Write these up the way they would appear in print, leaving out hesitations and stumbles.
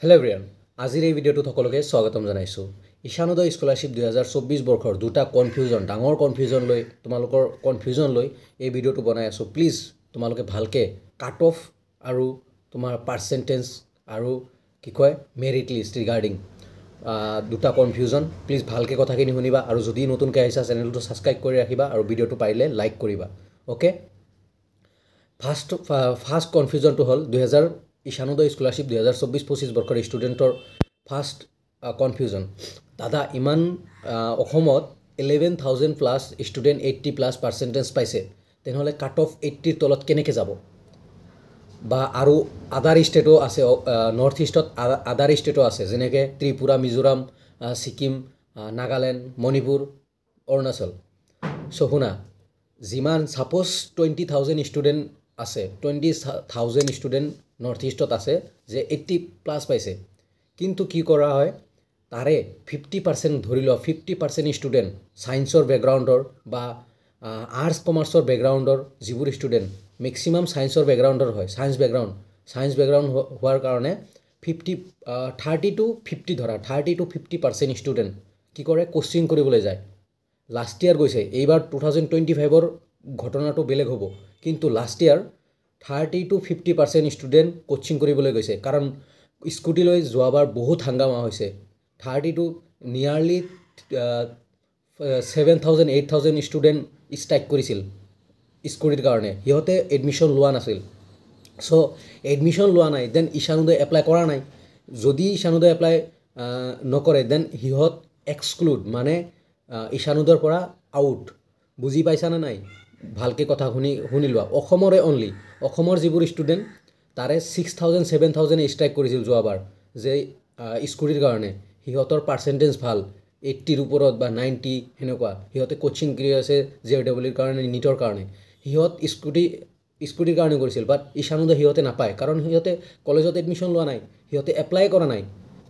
Hello' everyone, আজিৰ এই ভিডিঅ'টোত সকলোকে স্বাগতম জনাইছোঁ। ঈশানোদয় স্কলাৰশ্বিপ 2024 বৰ্ষৰ দুটা ডাঙৰ কনফিউজন লৈ এই ভিডিঅ'টো বনাই আছোঁ। প্লিজ তোমালোকে ভালকৈ কাট অফ আৰু তোমাৰ পাৰ্চেণ্টেজ আৰু মেৰিট লিষ্ট ৰিগাৰ্ডিং দুটা কনফিউজন, প্লিজ ভালকৈ কথাখিনি শুনিবা আৰু যদি নতুনকৈ আহিছা চেনেলটো ছাবস্ক্ৰাইব কৰি ৰাখিবা আৰু ভিডিঅ'টো পাৰিলে লাইক কৰিবা। অ'কে, ফাৰ্ষ্ট কনফিউজনটো হ'ল ঈশানোদয় স্কলাৰশ্বিপ 2024-25 বৰ্ষৰ ষ্টুডেণ্টৰ ফাৰ্ষ্ট কনফিউজন। দাদা, ইমান অসমত 11,000 প্লাছ ষ্টুডেণ্ট 80+ পাৰ্চেণ্টেজ পাইছে, তেনেহ'লে কাট অফ 80ৰ তলত কেনেকৈ যাব? বা আৰু আদাৰ ষ্টেটো আছে, নৰ্থ ইষ্টত আদাৰ ষ্টেটো আছে, যেনেকৈ ত্ৰিপুৰা, মিজোৰাম, ছিকিম, নাগালেণ্ড, মণিপুৰ, অৰুণাচল। চ' শুনা, যিমান ছাপ'জ 20,000 ষ্টুডেণ্ট আছে, 20,000 ষ্টুডেণ্ট নৰ্থ ইষ্টত আছে যে 80+ পাইছে, কিন্তু কি কৰা হয় তাৰে 50% ধৰি লোৱা 50% ষ্টুডেণ্ট ছায়েন্সৰ বেকগ্ৰাউণ্ডৰ বা আৰ্টছ কমাৰ্চৰ বেকগ্ৰাউণ্ডৰ যিবোৰ ষ্টুডেণ্ট, মেক্সিমাম ছায়েন্সৰ বেকগ্ৰাউণ্ডৰ হয়, ছায়েন্স বেকগ্ৰাউণ্ড হোৱাৰ কাৰণে 30 to 50% ষ্টুডেণ্ট কি কৰে, কোচিং কৰিবলৈ যায়। লাষ্ট ইয়াৰ গৈছে, এইবাৰ 2025ৰ ঘটনাটো বেলেগ হ'ব, কিন্তু last year 30 to 50% student coaching কৰিবলৈ গৈছে, কাৰণ স্কুটি লৈ যোৱাবাৰ বহুত হাংগামা হৈছে। 30 to নিয়াৰলি 7,000-8,000 ষ্টুডেণ্ট ষ্ট্ৰাইক কৰিছিল স্কুটিৰ কাৰণে, সিহঁতে এডমিশ্যন লোৱা নাছিল। চ' এডমিশ্যন লোৱা নাই, দেন ঈশানোদয় এপ্লাই কৰা নাই। যদি ঈশানোদয় এপ্লাই নকৰে, দেন সিহঁত এক্সক্লুড, মানে ঈশানোদয়ৰ পৰা আউট। বুজি পাইছানে নাই? ভালকৈ কথা শুনি লোৱা। অসমৰ যিবোৰ ষ্টুডেণ্ট, তাৰে 6,000-7,000 ষ্ট্ৰাইক কৰিছিল যোৱাবাৰ যে স্কুটিৰ কাৰণে, সিহঁতৰ পাৰ্চেণ্টেজ ভাল, 80ৰ ওপৰত বা 90 সেনেকুৱা, সিহঁতে কোচিং কৰি আছে JEEৰ কাৰণে, নীটৰ কাৰণে। সিহঁত স্কুটিৰ কাৰণে কৰিছিল, বাট ঈশানোদয় সিহঁতে নাপায়, কাৰণ সিহঁতে কলেজত এডমিশ্যন লোৱা নাই, সিহঁতে এপ্লাই কৰা নাই।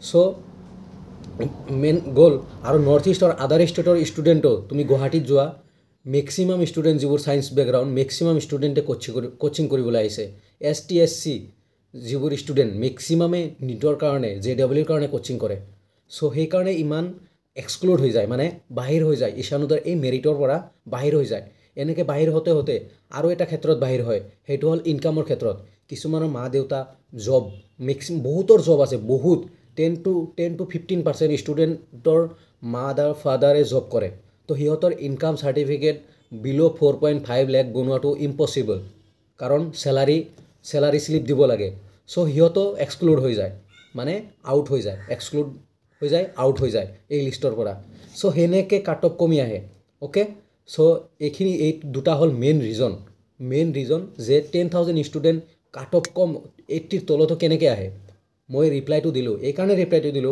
চ' মেইন গ'ল। আৰু নৰ্থ ইষ্টৰ আদাৰ ষ্টেটৰ ষ্টুডেণ্টো তুমি গুৱাহাটীত যোৱা, মেক্সিমাম ষ্টুডেণ্ট যিবোৰ ছায়েন্স বেকগ্ৰাউণ্ড, মেক্সিমাম ষ্টুডেণ্টে কোচিং কৰিবলৈ আহিছে। ST SC যিবোৰ ষ্টুডেণ্ট, মেক্সিমামে নীটৰ কাৰণে, JEEৰ কাৰণে কোচিং কৰে। চ' সেইকাৰণে ইমান এক্সক্লুড হৈ যায়, মানে বাহিৰ হৈ যায়, ঈশানোদয়ৰ এই মেৰিটৰ পৰা বাহিৰ হৈ যায়। এনেকৈ বাহিৰ হওঁতে আৰু এটা ক্ষেত্ৰত বাহিৰ হয়, সেইটো হ'ল ইনকামৰ ক্ষেত্ৰত। কিছুমানৰ মা দেউতা জব, বহুতৰ জব আছে, বহুত 10 to 15% ষ্টুডেণ্টৰ ফাদাৰে জব কৰে। তো সিহঁতৰ ইনকাম চাৰ্টিফিকেট বিল' 4.5 লাখ বনোৱাটো ইম্পচিবল, কাৰণ চেলাৰী শ্লিপ দিব লাগে। চ' সিহঁতো এক্সক্লুড হৈ যায়, মানে আউট হৈ যায়, আউট হৈ যায় এই লিষ্টৰ পৰা। চ' সেনেকৈ কাট অফ কমি আহে। অ'কে, চ' এই দুটা হ'ল মেইন ৰিজন যে 10,000 ষ্টুডেণ্ট কাট অফ কম, 80ৰ তলতো কেনেকৈ আহে। মই ৰিপ্লাইটো দিলোঁ, এইকাৰণে ৰিপ্লাইটো দিলোঁ,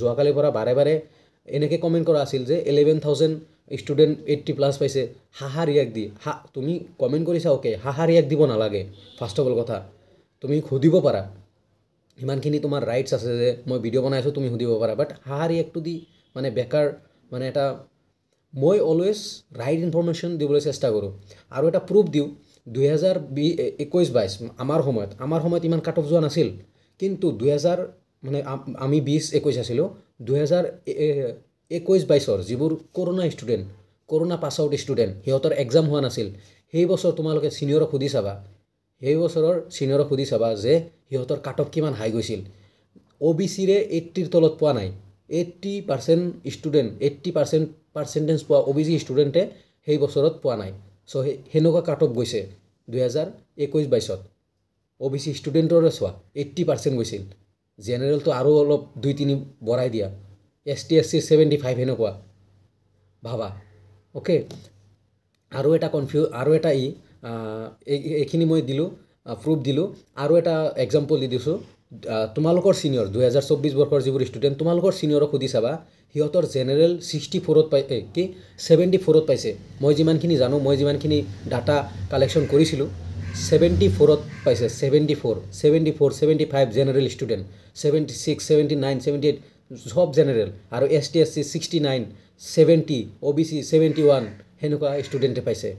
যোৱাকালিৰ পৰা বাৰে বাৰে এনেকৈ কমেণ্ট কৰা আছিল যে 11,000 ষ্টুডেণ্ট 80+ পাইছে, হাহা ৰিয়েক্ট দি। তুমি কমেণ্ট কৰিছা, অ'কে, হাহা ৰিয়েক্ট দিব নালাগে। ফাৰ্ষ্ট অফ অল কথা, তুমি সুধিব পাৰা, ইমানখিনি তোমাৰ ৰাইটছ আছে যে মই ভিডিঅ' বনাই আছোঁ, তুমি সুধিব পাৰা, বাট হাহা ৰিয়েক্টটো দি মানে বেকাৰ, মানে এটা মই অলৱেজ ৰাইট ইনফৰমেশ্যন দিবলৈ চেষ্টা কৰোঁ। আৰু এটা প্ৰুফ দিওঁ, 2021-22 আমাৰ সময়ত ইমান কাট অফ যোৱা নাছিল, কিন্তু আমি 20-21 আছিলোঁ, 2021-22 যিবোৰ কৰোণা পাছ আউট ষ্টুডেণ্ট, সিহঁতৰ এক্সাম হোৱা নাছিল। সেই বছৰ তোমালোকে ছিনিয়ৰক সুধি চাবা, যে সিহঁতৰ কাট অফ কিমান হাই গৈছিল। OBCৰে 80ৰ তলত পোৱা নাই। 80% ষ্টুডেণ্ট, 80% পাৰ্চেণ্টেজ পোৱা OBC ষ্টুডেণ্টে সেই বছৰত পোৱা নাই। চ' সেনেকুৱা কাট অফ গৈছে 2021-22ত। OBC ষ্টুডেণ্টৰে চোৱা 80% গৈছিল, জেনেৰেলটো আৰু অলপ 2-3 বঢ়াই দিয়া, ST SC 75 সেনেকুৱা ভাবা। অ'কে, আৰু এটা এইখিনি মই দিলোঁ, প্ৰুফ দিলোঁ। আৰু এটা এক্সাম্পল দি দিছোঁ, তোমালোকৰ ছিনিয়ৰ 2024 বৰ্ষৰ যিবোৰ ষ্টুডেণ্ট, তোমালোকৰ ছিনিয়ৰক সুধি চাবা, সিহঁতৰ জেনেৰেল 74ত পাইছে। মই যিমানখিনি জানো, মই যিমানখিনি ডাটা কালেকশ্যন কৰিছিলোঁ, 74ত পাইছে। 75 জেনেৰেল ষ্টুডেণ্ট, 76, 79, 78 সব জেনেৰেল, আৰু ST SC 69, 70, OBC 71 সেনেকুৱা ষ্টুডেণ্টে পাইছে।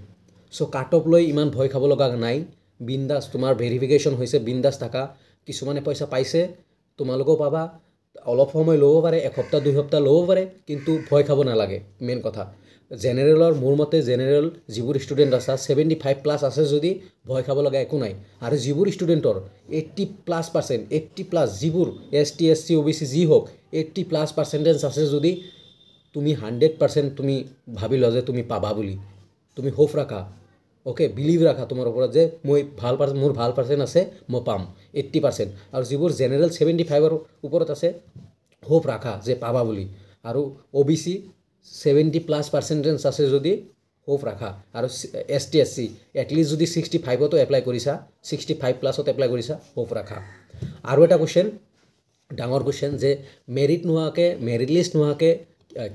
চ' কাট অফ লৈ ইমান ভয় খাব লগা নাই, বিন্দাছ, তোমাৰ ভেৰিফিকেশ্যন হৈছে, বিন্দাছ থাকা। কিছুমানে পইচা পাইছে, তোমালোকেও পাবা অলপ সময় ল'ব পাৰে এসপ্তাহ 2 সপ্তাহ ল'ব পাৰে কিন্তু ভয় খাব নালাগে মেইন কথা জেনেৰেলৰ মোৰ মতে জেনেৰেল যিবোৰ ষ্টুডেণ্ট আছে 75+ আছে যদি ভয় খাব লগা একো নাই আৰু যিবোৰ ষ্টুডেণ্টৰ 80+% 80+ যিবোৰ ST SC OBC যি হওক 80+% আছে যদি তুমি 100% তুমি ভাবি লোৱা যে তুমি পাবা বুলি তুমি হোপ ৰাখা ওকে বিলিভ ৰাখা তোমাৰ ওপৰত যে মই মোৰ ভাল পাৰ্চেণ্ট আছে মই পাম 80% আৰু যিবোৰ জেনেৰেল 75ৰ ওপৰত আছে হোপ ৰাখা যে পাবা বুলি আৰু OBC 70+% আছে যদি হোপ ৰাখা আৰু ST SC এটলিষ্ট যদি 65তো এপ্লাই কৰিছা 65+ত এপ্লাই কৰিছা হোপ ৰাখা আৰু এটা কোৱেশ্চন ডাঙৰ কোৱেশ্চন যে মেৰিট নোহোৱাকৈ মেৰিট লিষ্ট নোহোৱাকৈ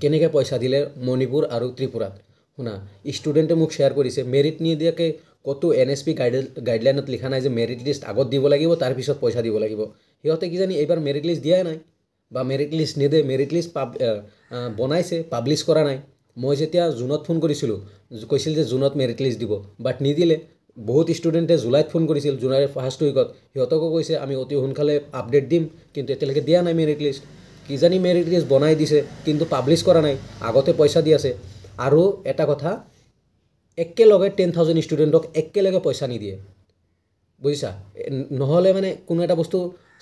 কেনেকৈ পইচা দিলে মণিপুৰ আৰু ত্ৰিপুৰাত শুনা ষ্টুডেণ্টে মোক শ্বেয়াৰ কৰিছে মেৰিট নিদিয়াকৈ ক'তো NSP গাইডলাইনত লিখা নাই যে মেৰিট লিষ্ট আগত দিব লাগিব তাৰপিছত পইচা দিব লাগিব সিহঁতে কিজানি এইবাৰ মেৰিট লিষ্ট দিয়াই নাই বা মেৰিট লিষ্ট নিদে মেৰিট লিষ্ট বনাইছে পাব্লিছ কৰা নাই মই যেতিয়া জুনত ফোন কৰিছিলোঁ কৈছিল যে জুনত মেৰিট লিষ্ট দিব বাট নিদিলে বহুত ষ্টুডেণ্টে জুলাইত ফোন কৰিছিল জুলাইৰ ফাৰ্ষ্ট উইকত সিহঁতকো কৈছে আমি অতি সোনকালে আপডেট দিম কিন্তু এতিয়ালৈকে দিয়া নাই মেৰিট লিষ্ট কিজানি মেৰিট লিষ্ট বনাই দিছে কিন্তু পাব্লিছ কৰা নাই আগতে পইচা দি আছে আৰু এটা কথা একেলগে 10,000 ষ্টুডেণ্টক একেলগে পইচা নিদিয়ে বুজিছা নহ'লে মানে কোনো এটা বস্তু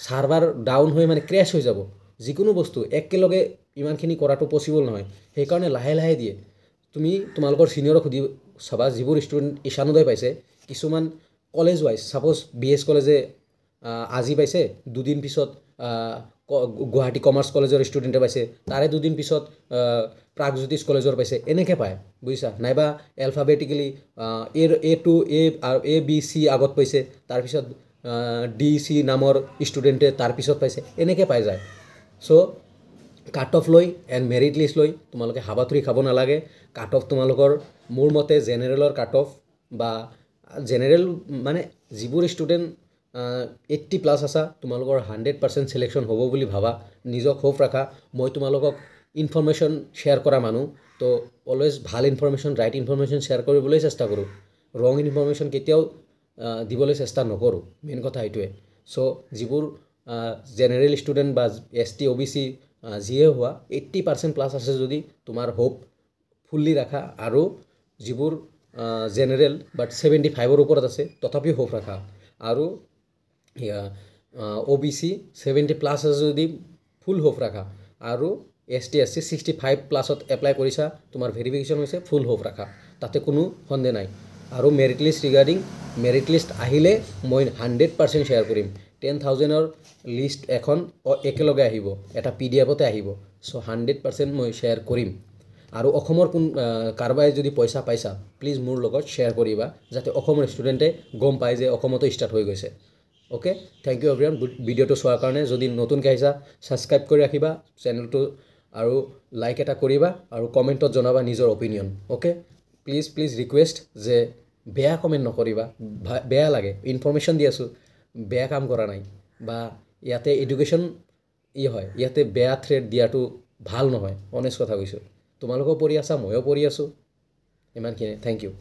সাৰ্ভাৰ ডাউন হৈ মানে ক্ৰেছ হৈ যাব যিকোনো বস্তু একেলগে ইমানখিনি কৰাটো পচিবল নহয় সেইকাৰণে লাহে লাহে দিয়ে তুমি তোমালোকৰ চিনিয়ৰক সুধি চাবা যিবোৰ ষ্টুডেণ্ট ঈশানোদয় পাইছে কিছুমান কলেজ ৱাইজ ছাপ'জ BS কলেজে আজি পাইছে দুদিন পিছত গুৱাহাটী কমাৰ্চ কলেজৰ ষ্টুডেণ্টে পাইছে তাৰে দুদিন পিছত প্ৰাগজ্যোতিষ কলেজৰ পাইছে এনেকৈ পায় বুজিছা নাইবা এলফাবেটিকেলি A B C আগত পাইছে তাৰপিছত DC নামৰ ষ্টুডেণ্টে তাৰপিছত পাইছে এনেকৈ পাই যায় চ' কাট অফ লৈ এণ্ড মেৰিট লিষ্ট লৈ তোমালোকে হাবাথুৰি খাব নালাগে কাট অফ তোমালোকৰ মোৰ মতে জেনেৰেলৰ কাট অফ বা জেনেৰেল মানে যিবোৰ ষ্টুডেণ্ট 80+ আছা তোমালোকৰ 100% চিলেকশ্যন হ'ব বুলি ভাবা নিজক হোপ ৰাখা মই তোমালোকক ইনফৰমেশ্যন শ্বেয়াৰ কৰা মানুহ তো অলৱেজ ভাল ইনফৰমেশ্যন ৰাইট ইনফৰমেশ্যন শ্বেয়াৰ কৰিবলৈ চেষ্টা কৰোঁ ৰং ইনফৰমেশ্যন কেতিয়াও দিবলৈ চেষ্টা নকৰোঁ মেইন কথা এইটোৱে চ' যিবোৰ জেনেৰেল ষ্টুডেণ্ট বা ST OBC যিয়ে হোৱা 80%+ আছে যদি তোমাৰ হোপ ফুল্লি ৰাখা আৰু যিবোৰ জেনেৰেল বাট 75ৰ ওপৰত আছে তথাপিও হোপ ৰাখা আৰু OBC 70+ আছে যদি ফুল হোপ ৰাখা আৰু ST SC 65+ত এপ্লাই কৰিছা তোমাৰ ভেৰিফিকেশ্যন হৈছে ফুল হোপ ৰাখা তাতে কোনো সন্দেহ নাই আৰু merit list regarding merit list আহিলে মই 100% শ্বেয়াৰ কৰিম 10,000ৰ লিষ্ট এখন একেলগে আহিব এটা PDF-তে আহিব চ' 100% মই শ্বেয়াৰ কৰিম আৰু অসমৰ কাৰোবাই যদি পইচা পাইছা প্লিজ মোৰ লগত শ্বেয়াৰ কৰিবা যাতে অসমৰ ষ্টুডেণ্টে গম পায় যে অসমতো ষ্টাৰ্ট হৈ গৈছে ওকে থেংক ইউ এভৰিৱান ভিডিঅ'টো চোৱাৰ কাৰণে যদি নতুনকৈ আহিছা ছাবস্ক্ৰাইব কৰি ৰাখিবা চেনেলটো আৰু লাইক এটা কৰিবা আৰু কমেণ্টত জনাবা নিজৰ অপিনিয়ন ওকে প্লিজ ৰিকুৱেষ্ট যে বেয়া কমেণ্ট নকৰিবা বেয়া লাগে ইনফৰমেশ্যন দি আছোঁ বেয়া কাম কৰা নাই বা ইয়াতে এডুকেশ্যন হয় ইয়াতে বেয়া থ্ৰেড দিয়াটো ভাল নহয় অনেষ্ট কথা কৈছোঁ তোমালোকেও পঢ়ি আছা ময়ো পঢ়ি আছোঁ ইমানখিনিয়ে থেংক ইউ